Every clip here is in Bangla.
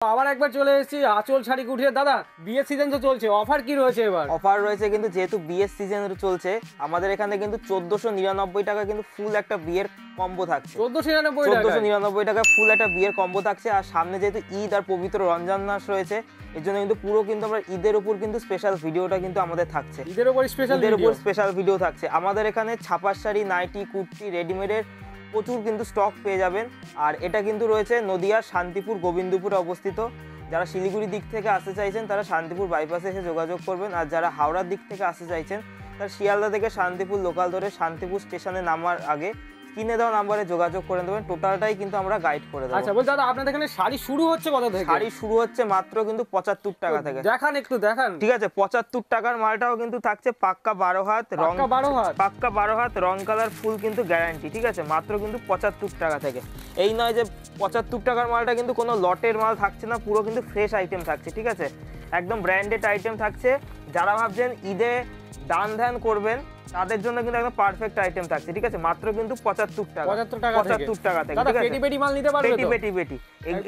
আবার একবার চলে এসেছি আঁচল শাড়ি কুঠিয়ে। দাদা বিয়ের সিজন তো চলছে, অফার কি রয়েছে এবার? অফার রয়েছে কিন্তু, যেহেতু বিয়ের সিজন চলছে আমাদের এখানে কিন্তু 1499 টাকা কিন্তু ফুল একটা বিয়ের কম্বো থাকছে। 1499 টাকা ফুল একটা বিয়ের কম্বো থাকছে। আর সামনে যেহেতু ঈদ আর পবিত্র রমজান মাস রয়েছে, এর জন্য কিন্তু পুরো কিন্তু আমরা ঈদের উপর কিন্তু স্পেশাল ভিডিওটা কিন্তু আমাদের থাকছে। ঈদের উপর স্পেশাল ভিডিও থাকছে আমাদের এখানে। ছাপার শাড়ি, নাইটি, কুর্তি, রেডিমেডের প্রচুর কিন্তু স্টক পেয়ে যাবেন। আর এটা কিন্তু রয়েছে নদিয়ার শান্তিপুর গোবিন্দপুরে অবস্থিত। যারা শিলিগুড়ি দিক থেকে আসতে চাইছেন তারা শান্তিপুর বাইপাসে এসে যোগাযোগ করবেন। আর যারা হাওড়ার দিক থেকে আসতে চাইছেন তারা শিয়ালদা থেকে শান্তিপুর লোকাল ধরে শান্তিপুর স্টেশনে নামার আগে স্ক্রিনে দেওয়া নাম্বারে যোগাযোগ করে দেবেন। টোটালটাই কিন্তু আমরা গাইড করে দেবো। আচ্ছা বল দাদা, আপনাদের এখানে শাড়ি শুরু হচ্ছে কত থেকে? শাড়ি শুরু হচ্ছে মাত্র কিন্তু 75 টাকা থেকে। দেখান একটু দেখান। ঠিক আছে, 75 টাকার মালটাও কিন্তু থাকছে পাক্কা 12 হাত রং, পাক্কা 12 হাত রং কালার ফুল কিন্তু গ্যারান্টি। ঠিক আছে, মাত্র কিন্তু 75 টাকা থেকে। এই নয় যে 75 টাকার মালটা কিন্তু কোনো লটের মাল থাকছে না, পুরো কিন্তু ফ্রেশ আইটেম থাকছে। ঠিক আছে, একদম ব্র্যান্ডেড আইটেম থাকছে। যারা ভাবছেন ঈদে দান ধ্যান করবেন তাদের জন্য কিন্তু একদম পারফেক্ট আইটেম থাকছে। ঠিক আছে, মাত্র কিন্তু 75 টাকা থেকে। পেটি মাল নিতে পারবে তো? পেটি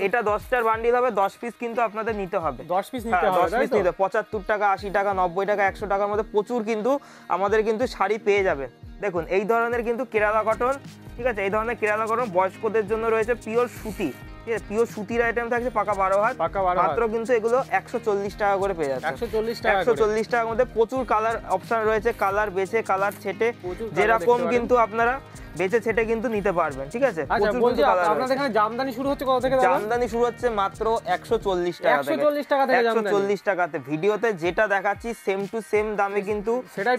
এটা 10টার বান্ডিল হবে, 10 পিস কিন্তু আপনাদের নিতে হবে। 10 পিস নিতে হবে। 10 পিস নিতে 75 টাকা, 80 টাকা, 90 টাকা, 100 টাকার মধ্যে প্রচুর কিন্তু আমাদের কিন্তু শাড়ি পেয়ে যাবে। দেখুন এই ধরনের কিন্তু কেরালা কটন। ঠিক আছে, এই ধরনের কেরালা কটন বয়স্কদের জন্য রয়েছে পিওর সুতি। ঠিক আছে, পিওর সুতির আইটেম থাকছে পাকা 12 হাত। মাত্র কিন্তু এগুলো 140 টাকা করে পেয়ে যাচ্ছে। 140 টাকার মধ্যে প্রচুর কালার অপশন রয়েছে। কালার বেছে, কালার ছেটে, যেরকম কিন্তু আপনারা বেছে ছেটে কিন্তু নিতে পারবেন। ঠিক আছে, আপনাদের এখানে জামদানি শুরু হচ্ছে কত থেকে? জামদানি শুরু হচ্ছে মাত্র 140 টাকা থেকে। 140 টাকাতে ভিডিওতে যেটা দেখাচ্ছি সেম টু সেম দামে কিন্তু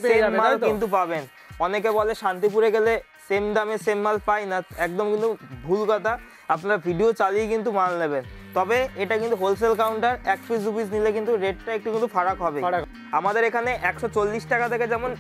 সেম মাল কিন্তু পাবেন। অনেকে বলে শান্তিপুরে গেলে সেম দামে সেম মাল পাই না, একদম কিন্তু ভুল কথা। আপনারা ভিডিও চালিয়ে কিন্তু মাল নেবেন। তবে এটা কিন্তু হোলসেল কাউন্টার, 1 পিস 2 পিস নিলে কিন্তু রেটটা একটু কিন্তু ফারাক হবে। আমাদের এখানে 140 টাকা থেকে যেমন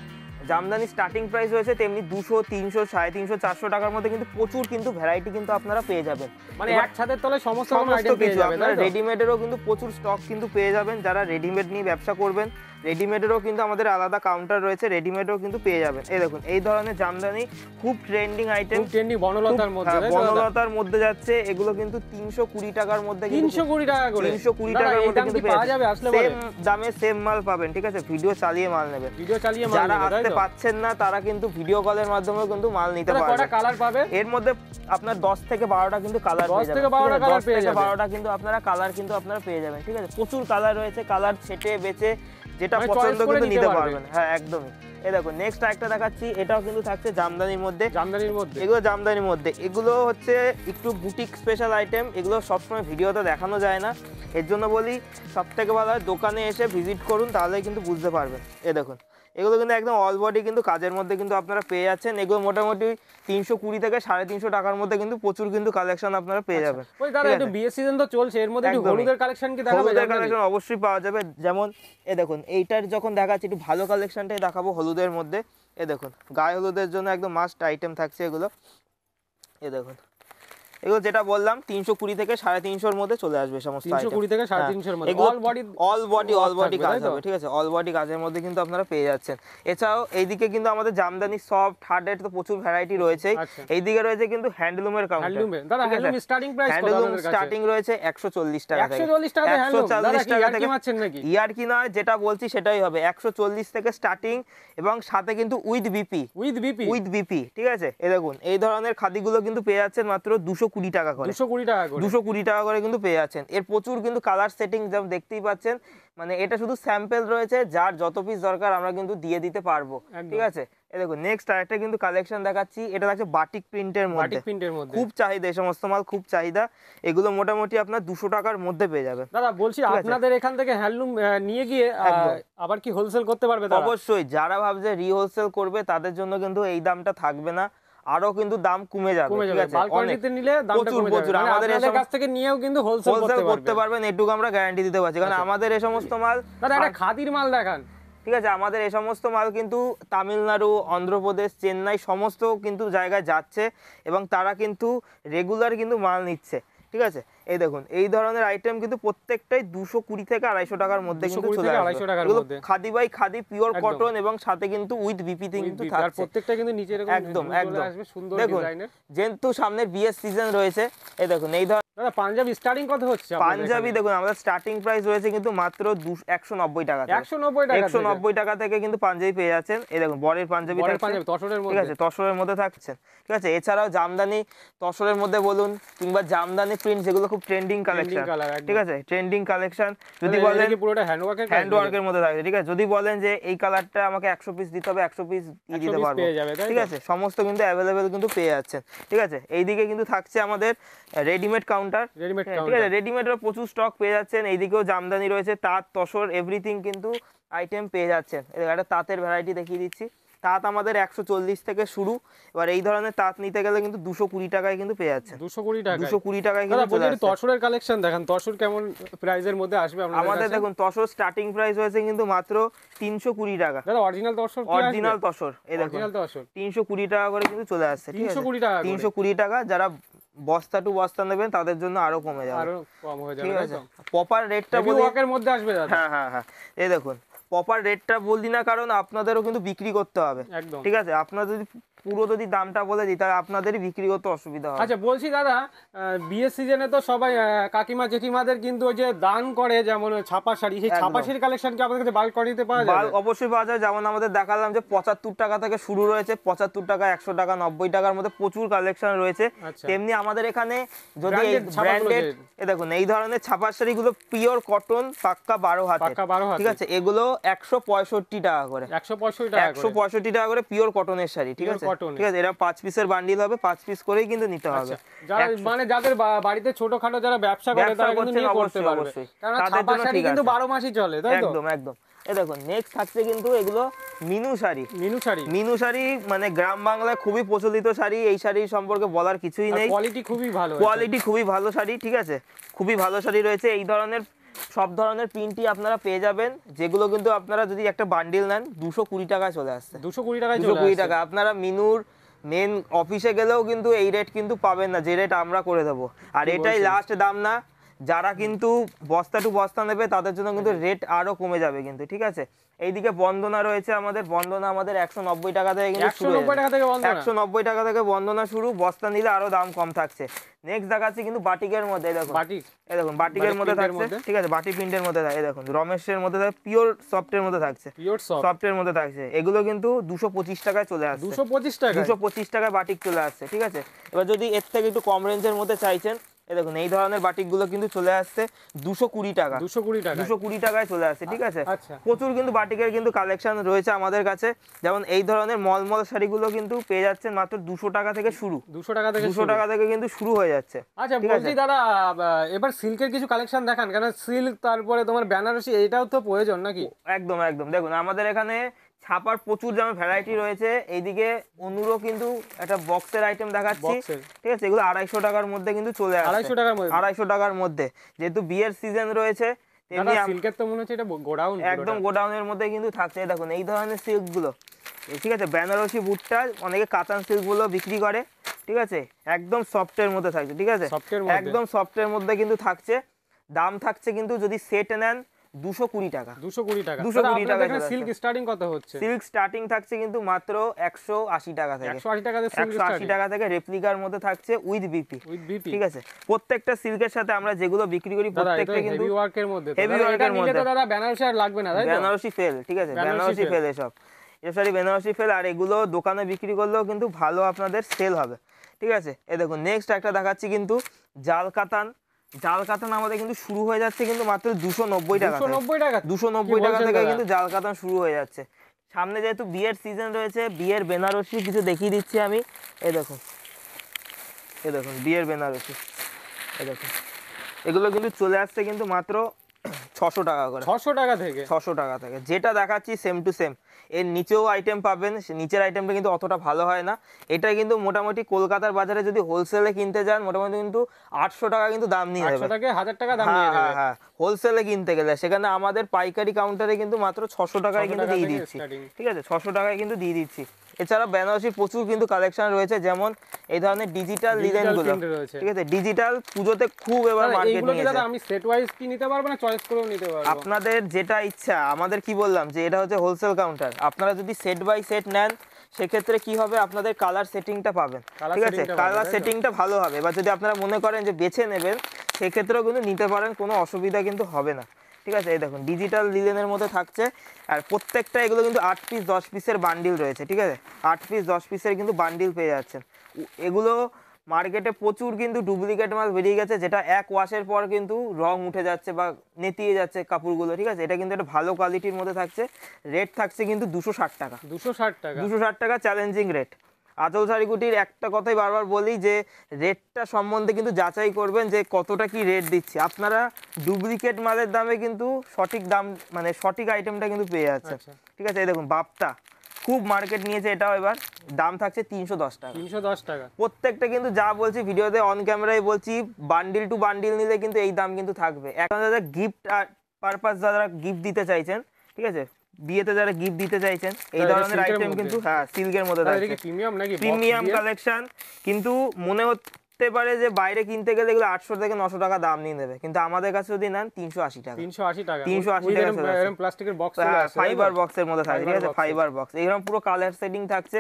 জামদানি স্টার্টিং প্রাইস রয়েছে, তেমনি 200, 300, 350, 400 টাকার মধ্যে কিন্তু প্রচুর কিন্তু ভ্যারাইটি কিন্তু আপনারা পেয়ে যাবেন। মানে এক ছাদের তলে সমস্ত আইটেম পেয়ে যাবেন। আপনারা রেডিমেডেরও কিন্তু প্রচুর স্টক কিন্তু পেয়ে যাবেন। যারা রেডিমেড নিয়ে ব্যবসা করবেন, রেডিমেডেরও কিন্তু আমাদের আলাদা কাউন্টার রয়েছে, রেডিমেডও কিন্তু পেয়ে যাবেন। এই দেখুন এই ধরনের জামদানি খুব ট্রেন্ডিং আইটেম, বনলতার মধ্যে যাচ্ছে। এগুলো কিন্তু 320 টাকার মধ্যে, 320 টাকা করে, 320 টাকার মধ্যে কিন্তু পাওয়া যাবে। সেম দামে সেম মাল পাবেন। ঠিক আছে, ভিডিও চালিয়ে মাল নেবেন। যারা আসতে পাচ্ছেন না তারা কিন্তু ভিডিও কলের মাধ্যমেও কিন্তু মাল নিতে পারবেন। এর মধ্যে আপনার 10 থেকে 12টা কিন্তু কালার পেয়ে যাবেন। 10 থেকে 12টা কিন্তু আপনারা কালার কিন্তু আপনারা পেয়ে যাবেন। ঠিক আছে, প্রচুর কালার রয়েছে। কালার ছেটে বেছে যেটা পছন্দ কিন্তু নিতে পারবেন। হ্যাঁ একদমই। এই দেখো নেক্সট আরেকটা দেখাচ্ছি, এটাও কিন্তু থাকছে জামদানির মধ্যে। এগুলো জামদানির মধ্যে, এগুলো হচ্ছে একটু বুটিক স্পেশাল আইটেম। এগুলো সবসময় ভিডিওতে দেখানো যায় না, এর জন্য বলি সব থেকে ভালো হয় দোকানে এসে ভিজিট করুন, তাহলে কিন্তু বুঝতে পারবেন। এই দেখুন এগুলো কিন্তু একদম অল বডি কিন্তু কাজের মধ্যে কিন্তু আপনারা পেয়ে যাচ্ছেন। এগুলো মোটামুটি 320 থেকে 350 টাকার মধ্যে কিন্তু প্রচুর কিন্তু কালেকশন আপনারা পেয়ে যাবেন। ওই দাদা একটু বিয়ের সিজন তো চলছে, এর মধ্যে একটু হলুদের কালেকশন কি দেখাবেন? হলুদের কালেকশন অবশ্যই পাওয়া যাবে। যেমন এই দেখুন এইটার যখন দেখাচ্ছি একটু ভালো কালেকশনটাই দেখাবো হলুদের মধ্যে। এই দেখুন গায়ে হলুদের জন্য একদম মাস্ট আইটেম থাকছে এগুলো। এই দেখুন এগুলো যেটা বললাম 320 থেকে 350 মধ্যে চলে আসবে সমস্ত আইটেম। 320 থেকে 350 মধ্যে অল বডি কাজ হবে। ঠিক আছে, অল বডি কাজের মধ্যে কিন্তু আপনারা পেয়ে যাচ্ছেন। এছাড়াও এইদিকে কিন্তু আমাদের জামদানি সফট হার্ডেড তো প্রচুর ভ্যারাইটি রয়েছে। এইদিকে রয়েছে কিন্তু হ্যান্ডলুমের কাউন্টার। দাদা হ্যান্ডলুম স্টার্টিং প্রাইস কত? হ্যান্ডলুম স্টার্টিং রয়েছে 140 টাকা থেকে। 140 টাকা থেকে হ্যান্ডলুম। দাদা কি আর কি মারছেন নাকি? ইয়ার কি নয়, যেটা বলছি সেটাই হবে। 140 থেকে স্টার্টিং এবং সাথে কিন্তু উইথ বিপি। ঠিক আছে, এই দেখুন এই ধরনের খাদিগুলো কিন্তু পেয়ে যাচ্ছেন মাত্র 220 টাকা করে। 220 টাকা করে কিন্তু পেয়ে যাচ্ছেন। এর প্রচুর কিন্তু কালার সেটিং যেমন দেখতেই পাচ্ছেন। মানে এটা শুধু স্যাম্পল রয়েছে, যার যত পিস দরকার আমরা কিন্তু দিয়ে দিতে পারবো। ঠিক আছে, এই দেখো নেক্সট আরেকটা কিন্তু কালেকশন দেখাচ্ছি। এটা থাকছে বাটিক প্রিন্টের মধ্যে। খুব চাহিদা, এই সমস্ত মাল খুব চাহিদা। এগুলো মোটামুটি আপনার 200 টাকার মধ্যে পেয়ে যাবেন। দাদা বলছি আপনাদের এখান থেকে হ্যান্ডলুম নিয়ে গিয়ে আবার কি হোলসেল করতে পারবে? অবশ্যই, যারা ভাবছে রিহোলসেল করবে তাদের জন্য কিন্তু এই দামটা থাকবে না, আরো কিন্তু দাম কমে যাবে। ঠিক আছে, বাল্কনিতে নিলে দামটা কমে যাবে। আমাদের কাছ থেকে নিয়েও কিন্তু হোলসেল করতে পারবেন, এটুকু আমরা গ্যারান্টি দিতে পারছি। কারণ আমাদের এই সমস্ত মাল, দাদা একটা খাদির মাল দেখান। ঠিক আছে, আমাদের এই সমস্ত মাল কিন্তু তামিলনাড়ু, অন্ধ্রপ্রদেশ, চেন্নাই সমস্ত কিন্তু জায়গায় যাচ্ছে এবং তারা কিন্তু রেগুলার কিন্তু মাল নিচ্ছে। ঠিক আছে, এই দেখুন এই ধরনের আইটেম কিন্তু প্রত্যেকটাই 220 থেকে 250 টাকার মধ্যে কিন্তু চলে আসবে। Khadi by khadi pure cotton এবং সাথে কিন্তু উইথ বিপিতে কিন্তু থাকছে। আর প্রত্যেকটা কিন্তু নিচে এরকম একদম আসবে সুন্দর ডিজাইনের। যেহেতু সামনে বিয়ের সিজন রয়েছে, এই দেখুন এই দাদা পাঞ্জাবি স্টার্টিং কত হচ্ছে? পাঞ্জাবি দেখুন আমাদের স্টার্টিং প্রাইস রয়েছে কিন্তু মাত্র 190 টাকা থেকে। 190 টাকা থেকে কিন্তু পাঞ্জাবি পেয়ে যাচ্ছেন। এই দেখুন বরের পাঞ্জাবি তসরের মধ্যে, ঠিক আছে, তসরের মধ্যে থাকছে, ঠিক আছে। এছাড়াও জামদানি তসরের মধ্যে বলুন কিংবা জামদানি প্রিন্ট, যেগুলো খুব ট্রেন্ডিং কালেকশন, ঠিক আছে, ট্রেন্ডিং কালেকশন। যদি বলেন পুরোটা হ্যান্ডওয়ার্কের মধ্যে থাকছে, ঠিক আছে। যদি বলেন যে এই কালারটা আমাকে 100 পিস দিতে হবে, 100 পিস দিতে পারবো, ঠিক আছে, সমস্ত কিন্তু অ্যাভেলেবেল কিন্তু পেয়ে যাচ্ছেন, ঠিক আছে। এইদিকে কিন্তু থাকছে আমাদের রেডিমেড কাউন্টার, ঠিক আছে, রেডিমেডের প্রচুর স্টক পেয়ে যাচ্ছেন। এইদিকেও জামদানি রয়েছে, তাঁত তসর এভরিথিং কিন্তু আইটেম পেয়ে যাচ্ছেন। একটা তাঁতের ভ্যারাইটি দেখিয়ে দিচ্ছি। তাঁত আমাদের 140 থেকে শুরু। এবার এই ধরনের তাঁত নিতে গেলে কিন্তু 220 টাকায় কিন্তু পেয়ে যাচ্ছে। 220 টাকায় কিন্তু চলে আসছে। তসরের কালেকশন দেখেন, তসর কেমন প্রাইসের মধ্যে আসবে আমাদের? দেখুন তসর স্টার্টিং প্রাইস হয়েছে কিন্তু মাত্র 320 টাকা। দাদা অরিজিনাল তসর, অরিজিনাল তসর এই দেখুন 320 টাকা করে কিন্তু চলে আসছে, ঠিক আছে, 320 টাকা। যারা বস্তা টু বস্তা নেবেন তাদের জন্য আরো কমে যাবে, আরো কম হয়ে যাবে, ঠিক আছে। প্রপার রেটটা ওয়ার্কের মধ্যে আসবে দাদা। হ্যাঁ হ্যাঁ হ্যাঁ, এই দেখুন প্রপার রেটটা বললি না, কারণ আপনাদেরও কিন্তু বিক্রি করতে হবে, ঠিক আছে। আপনারা যদি পুরো যদি দামটা বলে দিই তাহলে আপনাদেরই বিক্রি করতে অসুবিধা হবে। আচ্ছা বলছি দাদা, বিয়ের সিজনে তো সবাই কাকিমা জেঠিমাদের কিন্তু ওই যে দান করে, যেমন ছাপা শাড়ি, সেই ছাপা শাড়ির কালেকশন কি আপনাদের কাছে বাল্ক কোয়ান্টিটিতে পাওয়া যায়? অবশ্যই পাওয়া যায়। যেমন আমাদের দেখালাম যে 75 টাকা থেকে শুরু রয়েছে, 75 টাকা, 100 টাকা, 90 টাকার মধ্যে প্রচুর কালেকশন রয়েছে। তেমনি আমাদের এখানে যদি ব্র্যান্ডেড, এই দেখুন এই ধরনের ছাপার শাড়িগুলো পিওর কটন, পাক্কা 12 হাত, ঠিক আছে, এগুলো 165 টাকা করে, 165 টাকা করে পিওর কটনের শাড়ি, ঠিক আছে, ঠিক আছে। এরা 5 পিসের বান্ডিল হবে, 5 পিস করেই কিন্তু নিতে হবে। যারা মানে যাদের বাড়িতে ছোটখাটো যারা ব্যবসা করে তারা কিন্তু নিয়ে করতে পারবে, কারণ ছাপা শাড়ি কিন্তু 12 মাসই চলে, তাই তো? একদম একদম। এই দেখুন নেক্সট থাকছে কিন্তু এগুলো মিনু শাড়ি। মিনু শাড়ি মানে গ্রাম বাংলায় খুবই প্রচলিত শাড়ি। এই শাড়ি সম্পর্কে বলার কিছুই নেই, কোয়ালিটি খুবই ভালো শাড়ি, ঠিক আছে, খুবই ভালো শাড়ি রয়েছে। এই ধরনের সব ধরনের প্রিন্টই আপনারা পেয়ে যাবেন, যেগুলো কিন্তু আপনারা যদি একটা বান্ডিল নেন 220 টাকায় চলে আসছে। 220 টাকা। আপনারা মিনুর মেন অফিসে গেলেও কিন্তু এই রেট কিন্তু পাবেন না, যে রেট আমরা করে দেবো। আর এটাই লাস্ট দাম না, যারা কিন্তু বস্তা টু বস্তা নেবে তাদের জন্য কিন্তু রেট আরো কমে যাবে কিন্তু, ঠিক আছে। এইদিকে বন্দনা রয়েছে আমাদের, বন্দনা আমাদের 190 টাকা থেকে কিন্তু 190 টাকা থেকে বন্দনা শুরু। বস্তা নিলে আরো দাম কম থাকছে। নেক্সট দেখাচ্ছি কিন্তু বাটিকের মধ্যে, দেখুন এই দেখুন বাটিকের মধ্যে থাকছে, ঠিক আছে, বাটিক প্রিন্টের মধ্যে থাকে, এই দেখুন রমেশের মধ্যে থাকে, পিওর সফটের মধ্যে থাকছে, সফটের মধ্যে থাকছে। এগুলো কিন্তু 225 টাকায় চলে আসছে, 225 টাকায় বাটিক চলে আসছে, ঠিক আছে। এবার যদি এর থেকে একটু কম রেঞ্জের মধ্যে চাইছেন, এই দেখুন এই ধরনের বাটিকগুলো কিন্তু চলে আসছে 220 টাকা, 220 টাকায় চলে আসছে, ঠিক আছে। প্রচুর কিন্তু বাটিকের কিন্তু কালেকশন রয়েছে আমাদের কাছে। যেমন এই ধরনের মলমল শাড়িগুলো কিন্তু পেয়ে যাচ্ছেন মাত্র 200 টাকা থেকে শুরু, 200 টাকা থেকে কিন্তু শুরু হয়ে যাচ্ছে। আচ্ছা বলছি দাদা, এবার সিল্কের কিছু কালেকশন দেখান, কারণ সিল্ক তারপরে তোমার বেনারসি এটাও তো প্রয়োজন নাকি? একদম একদম। দেখুন আমাদের এখানে ছাপার প্রচুর যেমন ভ্যারাইটি রয়েছে। এইদিকে অনুরও কিন্তু একটা বক্সের আইটেম দেখাচ্ছি, ঠিক আছে, এগুলো 250 টাকার মধ্যে কিন্তু চলে আসে, 250 টাকার মধ্যে। যেহেতু বিয়ের সিজন রয়েছে, তেমনি সিল্কের তো মনে হচ্ছে এটা গোডাউন, একদম গোডাউনের মধ্যে কিন্তু থাকছে। দেখুন এই ধরনের সিল্ক গুলো, ঠিক আছে, বেনারসি ভুট্টা, অনেকে কাতান সিল্ক গুলো বিক্রি করে, ঠিক আছে, একদম সফটের মধ্যে থাকছে, ঠিক আছে, একদম সফটের মধ্যে কিন্তু থাকছে। দাম থাকছে কিন্তু যদি সেট নেন 220 টাকা, 220 টাকা। সিল্ক স্টার্টিং কত হচ্ছে? সিল্ক স্টার্টিং থাকছে কিন্তু মাত্র 180 টাকা থেকে, 180 টাকা থেকে রেপ্লিকার মধ্যে থাকছে উইথ বিপি, ঠিক আছে। প্রত্যেকটা সিল্কের সাথে আমরা যেগুলো বিক্রি করি প্রত্যেকটা কিন্তু হেভি ওয়ার্কের মধ্যে, হেভি ওয়ার্কের মধ্যে। তো দাদা বেনারসি আর লাগবে না, তাই তো? বেনারসি ফেল, ঠিক আছে, বেনারসি ফেল এসব বেনারসি ফেল। আর এগুলো দোকানে বিক্রি করলেও কিন্তু ভালো আপনাদের সেল হবে, ঠিক আছে। এই দেখুন নেক্সট একটা দেখাচ্ছি কিন্তু জাল কাতান। জাল কাতান আমাদের কিন্তু শুরু হয়ে যাচ্ছে কিন্তু মাত্র 290 টাকা, 290 টাকা থেকে কিন্তু জাল কাতান শুরু হয়ে যাচ্ছে। সামনে যেহেতু বিয়ের সিজন রয়েছে, বিয়ের বেনারসি কিছু দেখিয়ে দিচ্ছি আমি। এই দেখুন বিয়ের বেনারসি, এই দেখুন এগুলো কিন্তু চলে আসছে কিন্তু মাত্র 600 টাকা করে, 600 টাকা থেকে। যেটা দেখাচ্ছি সেম টু সেম। এর নিচেও আইটেম পাবেন, নিচের আইটেমটা কিন্তু অতটা ভালো হয় না। এটা কিন্তু মোটামুটি কলকাতার বাজারে যদি হোলসেলে কিনতে যান মোটামুটি কিন্তু 800 টাকা কিন্তু দাম নিয়ে যাবে, 1000 টাকা দাম নিয়ে যাবে। হ্যাঁ, হোলসেলে কিনতে গেলে। সেখানে আমাদের পাইকারি কাউন্টারে কিন্তু মাত্র 600 টাকায় কিন্তু দিয়ে দিচ্ছি, ঠিক আছে, 600 টাকায় কিন্তু দিয়ে দিচ্ছি। এছাড়া বেনারসি প্রচুর কিন্তু কালেকশন রয়েছে, যেমন এই ধরনের ডিজিটাল ডিজাইন গুলো, ঠিক আছে, ডিজিটাল পুজোতে খুব এবার মার্কেট নিয়েছে। আমি সেট ওয়াইজ কি নিতে পারবো না চয়েস করেও নিতে পারবো? আপনাদের যেটা ইচ্ছা। আমাদের কি বললাম যে এটা হচ্ছে হোলসেল কাউন্টার। আপনারা যদি সেট বাই সেট নেন সেক্ষেত্রে কি হবে, আপনাদের কালার সেটিংটা পাবেন, ঠিক আছে, কালার সেটিংটা ভালো হবে। এবার যদি আপনারা মনে করেন যে বেছে নেবেন, সেক্ষেত্রেও কিন্তু নিতে পারেন, কোনো অসুবিধা কিন্তু হবে না, ঠিক আছে। এই দেখুন ডিজিটাল লিলেনের মধ্যে থাকছে, আর প্রত্যেকটা এগুলো কিন্তু 8 পিস 10 পিসের বান্ডিল রয়েছে, ঠিক আছে, 8 পিস 10 পিসের কিন্তু বান্ডিল পেয়ে যাচ্ছেন। এগুলো মার্কেটে প্রচুর কিন্তু ডুপ্লিকেট মাল বেরিয়ে গেছে, যেটা এক ওয়াশের পর কিন্তু রং উঠে যাচ্ছে বা নেতিয়ে যাচ্ছে কাপড়গুলো, ঠিক আছে। এটা কিন্তু একটা ভালো কোয়ালিটির মধ্যে থাকছে। রেট থাকছে কিন্তু 260 টাকা, 260 টাকা চ্যালেঞ্জিং রেট। আঁচল শাড়িকুটির একটা কথাই বারবার বলি যে রেটটা সম্বন্ধে কিন্তু যাচাই করবেন যে কতটা কি রেট দিচ্ছি। আপনারা ডুপ্লিকেট মালের দামে কিন্তু সঠিক দাম, মানে সঠিক আইটেমটা কিন্তু পেয়ে যাচ্ছে, ঠিক আছে। এই দেখুন বাপটা খুব মার্কেট নিয়েছে, এটাও এবার দাম থাকছে 310 টাকা, 310 টাকা। প্রত্যেকটা কিন্তু যা বলছি ভিডিওতে অন ক্যামেরায় বলছি, বান্ডিল টু বান্ডিল নিলে কিন্তু এই দাম কিন্তু থাকবে। এখন যারা গিফট পারপাস, যারা গিফট দিতে চাইছেন, ঠিক আছে, বিয়েতে যারা গিফট দিতে চাইছেন, এই ধরনের আইটেম কিন্তু হ্যাঁ সিল্কের মধ্যে থাকছে, প্রিমিয়াম কালেকশন। কিন্তু মনে হতে পারে যে বাইরে কিনতে গেলে এগুলো 800 থেকে 900 টাকা দাম নিয়ে নেবে, কিন্তু আমাদের কাছে যদি নেন 380 টাকা, 380 টাকা, 380 টাকা এরকম প্লাস্টিকের বক্স চলে আসে, ফাইবার বক্সের মধ্যে থাকে, ঠিক আছে, ফাইবার বক্স। এরকম পুরো কালার সেটিং থাকছে,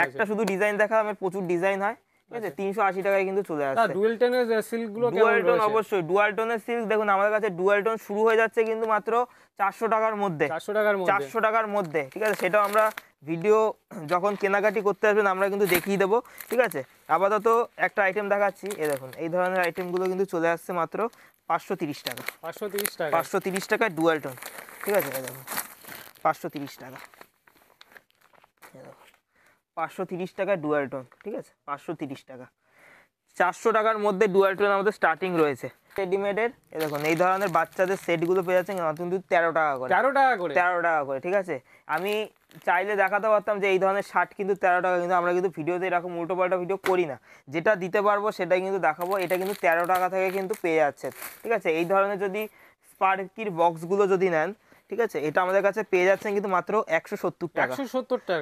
একটা শুধু ডিজাইন দেখা, আমার প্রচুর ডিজাইন হয়, ঠিক আছে। 380 টাকায় কিন্তু চলে আসছে। ডুয়াল টোনের সিল্ক গুলো কেমন রয়েছে? ডুয়াল টোন, অবশ্যই ডুয়াল টোনের সিল্ক। দেখুন আমাদের কাছে ডুয়াল টোন শুরু হয়ে যাচ্ছে কিন্তু মাত্র 400 টাকার মধ্যে, 400 টাকার মধ্যে, ঠিক আছে। সেটাও আমরা ভিডিও যখন কেনাকাটি করতে আসবেন আমরা কিন্তু দেখিয়ে দেবো, ঠিক আছে। আপাতত একটা আইটেম দেখাচ্ছি, এই দেখুন এই ধরনের আইটেমগুলো কিন্তু চলে আসছে মাত্র 530 টাকা, 530 টাকায় ডুয়াল টোন, ঠিক আছে। দেখুন 530 টাকা, 530 টাকা ডুয়াল টোন, ঠিক আছে, 530 টাকা। 400 টাকার মধ্যে ডুয়াল টোন আমাদের স্টার্টিং রয়েছে রেডিমেডের। এই দেখুন এই ধরনের বাচ্চাদের সেটগুলো পেয়ে যাচ্ছেন কিন্তু 13 টাকা করে, 13 টাকা করে, ঠিক আছে। আমি চাইলে দেখাতে পারতাম যে এই ধরনের শার্ট কিন্তু 13 টাকা, কিন্তু আমরা কিন্তু ভিডিওতে এরকম উল্টো পাল্টা ভিডিও করি না, যেটা দিতে পারবো সেটাই কিন্তু দেখাবো। এটা কিন্তু 13 টাকা থেকে কিন্তু পেয়ে যাচ্ছে, ঠিক আছে। এই ধরনের যদি স্পার্কির বক্সগুলো যদি নেন, ঠিক আছে, এটা আমাদের কাছে পেয়ে যাচ্ছেন কিন্তু মাত্র 170 টাকা,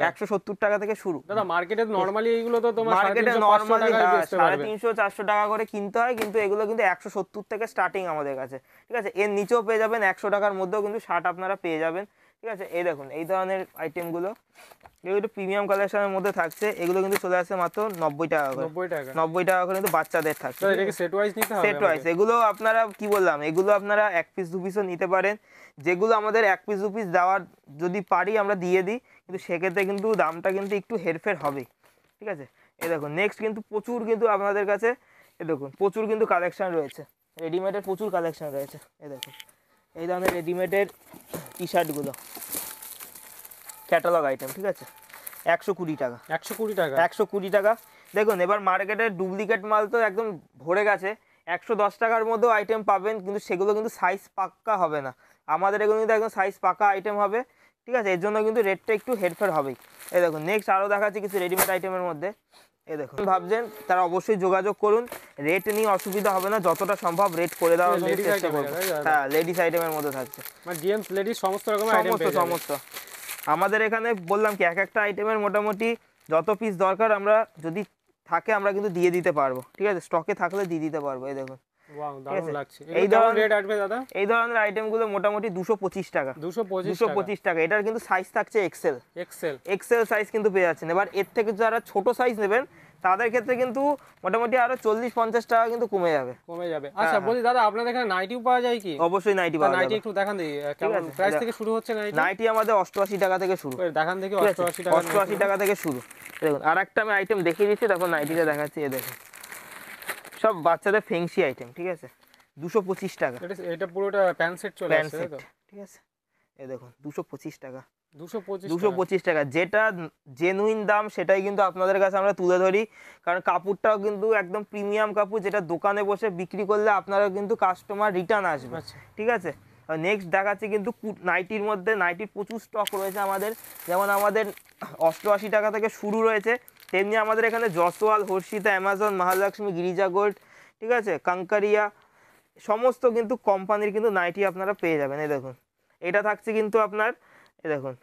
170 টাকা থেকে শুরু। দাদা মার্কেটে নরমালি এইগুলো তো তোমার মার্কেটে নরমালি 350 400 টাকা করে কিনতে হয়, কিন্তু এগুলো কিন্তু 170 থেকে স্টার্টিং আমাদের কাছে, ঠিক আছে। এর নিচেও পেয়ে যাবেন 100 টাকার মধ্যেও কিন্তু শার্ট আপনারা পেয়ে যাবেন, ঠিক আছে। এই দেখুন এই ধরনের আইটেমগুলো, এগুলো প্রিমিয়াম কালেকশনের মধ্যে থাকছে। এগুলো কিন্তু চলে আসছে মাত্র 90 টাকা করে, 90 টাকা করে কিন্তু বাচ্চাদের থাকছে, সেট ওয়াইজ নিতে হবে, সেট ওয়াইজ। এগুলো আপনারা কি বললাম, এগুলো আপনারা 1 পিস 2 পিসও নিতে পারেন, যেগুলো আমাদের 1 পিস 2 পিস দেওয়ার যদি পারি আমরা দিয়ে দিই, কিন্তু সেক্ষেত্রে কিন্তু দামটা কিন্তু একটু হেরফের হবে, ঠিক আছে। এই দেখুন নেক্সট কিন্তু প্রচুর কিন্তু আপনাদের কাছে, এই দেখুন প্রচুর কিন্তু কালেকশন রয়েছে, রেডিমেডের প্রচুর কালেকশন রয়েছে। এই দেখুন এই ধরনের রেডিমেডের টি শার্টগুলো ক্যাটালগ আইটেম, ঠিক আছে, 120 টাকা, 120 টাকা। দেখুন এবার মার্কেটের ডুপ্লিকেট মাল তো একদম ভরে গেছে, 110 টাকার মধ্যেও আইটেম পাবেন, কিন্তু সেগুলো কিন্তু সাইজ পাক্কা হবে না। আমাদের এগুলো কিন্তু একদম সাইজ পাক্কা আইটেম হবে, ঠিক আছে। এর জন্য কিন্তু রেটটা একটু হেরফের হবেই। এই দেখুন নেক্সট আরও দেখাচ্ছি কিছু রেডিমেড আইটেমের মধ্যে। এই দেখুন ভাবছেন তারা অবশ্যই যোগাযোগ করুন, রেট নিয়ে অসুবিধা হবে না, যতটা সম্ভব রেট করে দেওয়ার চেষ্টা করব। হ্যাঁ লেডিস আইটেমের মধ্যে থাকছে, মানে জেন্টস লেডিস সমস্ত রকমের আইটেম পেয়ে যাবেন। সমস্ত আমাদের এখানে বললাম কি এক একটা আইটেমের মোটামুটি যত পিস দরকার আমরা যদি থাকে আমরা কিন্তু দিয়ে দিতে পারবো, ঠিক আছে, স্টকে থাকলে দিয়ে দিতে পারবো। এই দেখুন ওয়াও দারুণ লাগছে। এই ধরনের রেট আসবে দাদা, এই ধরনের আইটেমগুলো মোটামুটি 225 টাকা, 225 টাকা। এটার কিন্তু সাইজ থাকছে এক্সেল সাইজ কিন্তু পেয়ে যাচ্ছেন। এবার এর থেকে যারা ছোট সাইজ নেবেন তাদের ক্ষেত্রে কিন্তু মোটামুটি আরো 40-50 টাকা কিন্তু কমে যাবে। আচ্ছা বলি দাদা আপনাদের এখানে নাইটিও পাওয়া যায় কি? অবশ্যই নাইটি পাওয়া যায়। নাইটি একটু দেখান দিই কেমন প্রাইস থেকে শুরু হচ্ছে নাইটি? নাইটি আমাদের 88 টাকা থেকে শুরু, দেখান দেখি 88 টাকা থেকে শুরু। দেখুন আরেকটা আমি আইটেম দেখিয়ে দিচ্ছি, তারপর নাইটিটা দেখাচ্ছি। এই দেখুন সব বাচ্চাদের ফেংসি আইটেম, ঠিক আছে, 225 টাকা। এটা পুরোটা প্যান্ট সেট চলে আসছে তো, ঠিক আছে। এই দেখুন 225 টাকা, 225 টাকা। যেটা জেনুইন দাম সেটাই কিন্তু আপনাদের কাছে আমরা তুলে ধরি, কারণ কাপড়টাও কিন্তু একদম প্রিমিয়াম কাপড়, যেটা দোকানে বসে বিক্রি করলে আপনারা কিন্তু কাস্টমার রিটার্ন আসবে, ঠিক আছে। নেক্সট দেখাচ্ছি কিন্তু নাইটির মধ্যে, নাইটির প্রচুর স্টক রয়েছে আমাদের। যেমন আমাদের 88 টাকা থেকে শুরু রয়েছে, তেমনি আমাদের এখানে জসওয়াল, হর্ষিতা, অ্যামাজন, মহালক্ষ্মী, গিরিজা গোল্ড, ঠিক আছে, কাঙ্কারিয়া, সমস্ত কিন্তু কোম্পানির কিন্তু নাইটি আপনারা পেয়ে যাবেন। এই দেখুন এটা থাকছে কিন্তু আপনার, এই দেখুন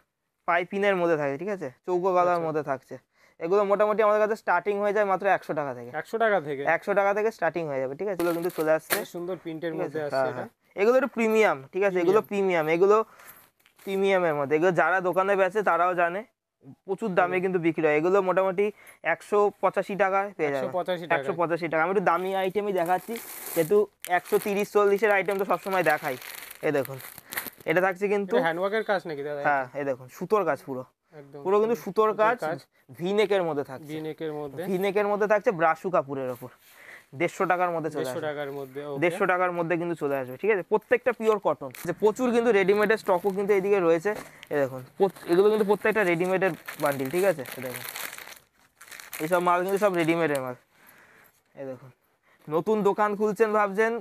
পাইপিনের মধ্যে থাকে, ঠিক আছে, চৌকো গলার মধ্যে থাকছে। এগুলো মোটামুটি আমাদের কাছে স্টার্টিং হয়ে যায় মাত্র 100 টাকা থেকে, 100 টাকা থেকে স্টার্টিং হয়ে যাবে, ঠিক আছে। এগুলো কিন্তু চলে আসছে সুন্দর প্রিন্টের মধ্যে আসছে, এটা এগুলো একটু প্রিমিয়াম, ঠিক আছে, এগুলো প্রিমিয়াম, এগুলো প্রিমিয়ামের মধ্যে। এগুলো যারা দোকানে বেচে তারাও জানে, প্রচুর দামে কিন্তু বিক্রি হয়। এগুলো মোটামুটি 185 টাকায় পেয়ে যাবে, 185 টাকা। আমি একটু দামি আইটেমই দেখাচ্ছি, যেহেতু 130-40-এর আইটেম তো সবসময় দেখাই। এই দেখুন, এটা থাকছে কিন্তু হ্যান্ডওয়ার্কের কাজ নাকি দাদা? হ্যাঁ, এই দেখুন সুতোর কাজ, পুরো পুরো কিন্তু সুতোর কাজ, ভিনেকের মধ্যে থাকছে, ভিনেকের মধ্যে থাকছে, ব্রাশু কাপড়ের ওপর। 150 টাকার মধ্যে চলে আসবে, 150 টাকার মধ্যে কিন্তু চলে আসবে, ঠিক আছে। প্রত্যেকটা পিওর কটন। যে প্রচুর কিন্তু রেডিমেডের স্টকও কিন্তু এইদিকে রয়েছে। এই দেখুন, এগুলো কিন্তু প্রত্যেকটা রেডিমেডের বান্ডিল, ঠিক আছে। দেখুন এইসব মাল কিন্তু সব রেডিমেডের মাল। এই দেখুন, নতুন দোকান খুলছেন, ভাবছেন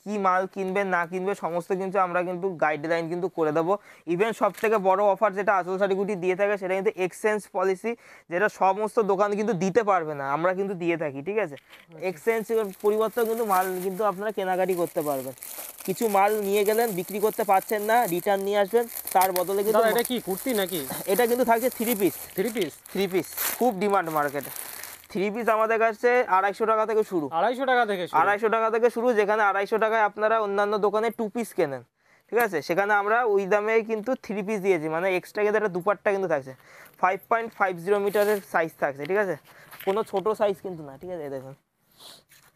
কি মাল কিনবেন না কিনবে, সমস্ত কিন্তু আমরা কিন্তু গাইডলাইন কিন্তু করে দেবো। ইভেন সব থেকে বড় অফার যেটা আঁচল শাড়ি গুটি দিয়ে থাকে, সেটা কিন্তু এক্সচেঞ্জ পলিসি, যেটা সমস্ত দোকান কিন্তু দিতে পারবে না, আমরা কিন্তু দিয়ে থাকি, ঠিক আছে। এক্সচেঞ্জ পরিবর্তে কিন্তু মাল কিন্তু আপনারা কেনাকাটি করতে পারবেন। কিছু মাল নিয়ে গেলেন, বিক্রি করতে পারছেন না, রিটার্ন নিয়ে আসবেন, তার বদলে কিন্তু এটা কি কুর্তি নাকি? এটা কিন্তু থাকছে 3 পিস, 3 পিস খুব ডিমান্ড মার্কেটে। 3 পিস আমাদের কাছে 250 টাকা থেকে শুরু, 250 টাকা থেকে শুরু। যেখানে 250 টাকায় আপনারা অন্যান্য দোকানে 2 পিস কেনেন, ঠিক আছে, সেখানে আমরা ওই দামে কিন্তু 3 পিস দিয়েছি। মানে এক্সট্রা কিন্তু একটা দুপাট্টা কিন্তু থাকছে, 5.50 মিটারের সাইজ থাকছে, ঠিক আছে, কোনো ছোট সাইজ কিন্তু না, ঠিক আছে। দেখুন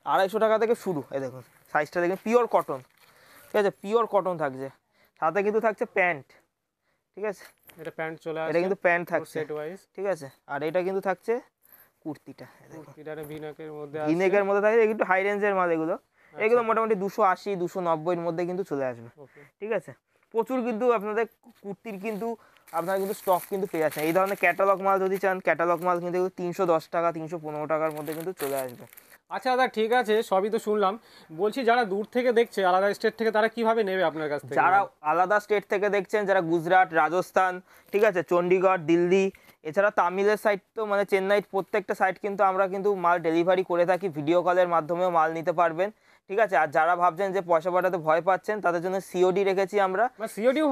250 টাকা থেকে শুরু। এই দেখুন সাইজটা দেখুন, পিওর কটন, ঠিক আছে, পিওর কটন থাকছে। সাথে কিন্তু থাকছে প্যান্ট, ঠিক আছে, এটা প্যান্ট চলে আসে, এটা কিন্তু প্যান্ট থাকছে সেট ওয়াইজ, ঠিক আছে। আর এটা কিন্তু থাকছে কুর্তিটা, ভিনেকের মধ্যে, ভিনেকের মধ্যে থাকে, একটু হাই রেঞ্জের মাল এগুলো। এগুলো মোটামুটি 280-290 এর মধ্যে কিন্তু চলে আসবে, ঠিক আছে। প্রচুর কিন্তু আপনাদের কুর্তির কিন্তু আপনারা কিন্তু স্টক কিন্তু পেয়ে যাচ্ছেন। এই ধরনের ক্যাটালগ মাল যদি চান, ক্যাটালগ মাল কিন্তু 310 টাকা 315 টাকার মধ্যে কিন্তু চলে আসবে। আচ্ছা দাদা, ঠিক আছে, সবই তো শুনলাম। বলছি যারা দূর থেকে দেখছে, আলাদা স্টেট থেকে, তারা কিভাবে নেবে আপনার কাছ থেকে? যারা আলাদা স্টেট থেকে দেখছেন, যারা গুজরাট, রাজস্থান, ঠিক আছে, চণ্ডীগড়, দিল্লি, এছাড়া তামিলের সাইড তো মানে চেন্নাই, প্রত্যেকটা সাইড কিন্তু আমরা কিন্তু মাল ডেলিভারি করে থাকি। ভিডিও কলের মাধ্যমেও মাল নিতে পারবেন, ঠিক আছে। আর যারা ভাবছেন যে পয়সা পাঠাতে ভয় পাচ্ছেন, তাদের জন্য সিওডি রেখেছি আমরা, সিওডি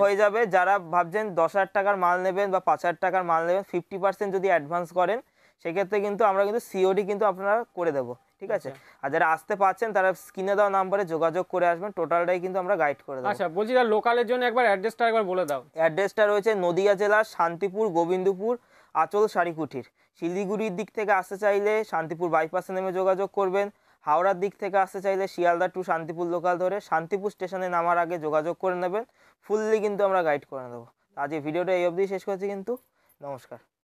হয়ে যাবে। যারা ভাবছেন 10,000 টাকার মাল নেবেন বা 5,000 টাকার মাল নেবেন, 50% যদি অ্যাডভান্স করেন, সেক্ষেত্রে কিন্তু আমরা কিন্তু সিওডি কিন্তু আপনারা করে দেবো, ঠিক আছে। আর যারা আসতে পারছেন, তারা স্ক্রিনে দেওয়া নাম্বারে যোগাযোগ করে আসবেন, টোটালটাই কিন্তু আমরা গাইড করে দেবো। আচ্ছা, বলছি যারা লোকালের জন্য একবার অ্যাড্রেসটা একবার বলে দাও। অ্যাড্রেসটা রয়েছে নদিয়া জেলার শান্তিপুর, গোবিন্দপুর, আঁচল শাড়ি কুঠির। শিলিগুড়ির দিক থেকে আসতে চাইলে শান্তিপুর বাইপাসে নেমে যোগাযোগ করবেন। হাওড়ার দিক থেকে আসতে চাইলে শিয়ালদা টু শান্তিপুর লোকাল ধরে শান্তিপুর স্টেশনে নামার আগে যোগাযোগ করে নেবেন। ফুললি কিন্তু আমরা গাইড করে দেবো। আজ এই ভিডিওটা এই অবধি শেষ করছি কিন্তু। নমস্কার।